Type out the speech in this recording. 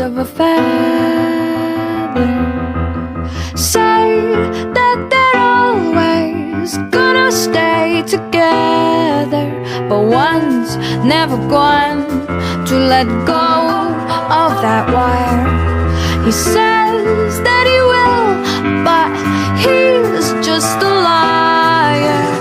of a feather. Say that they're always gonna stay together, but one's never going to let go of that wire. He says that he will, but he's just a liar.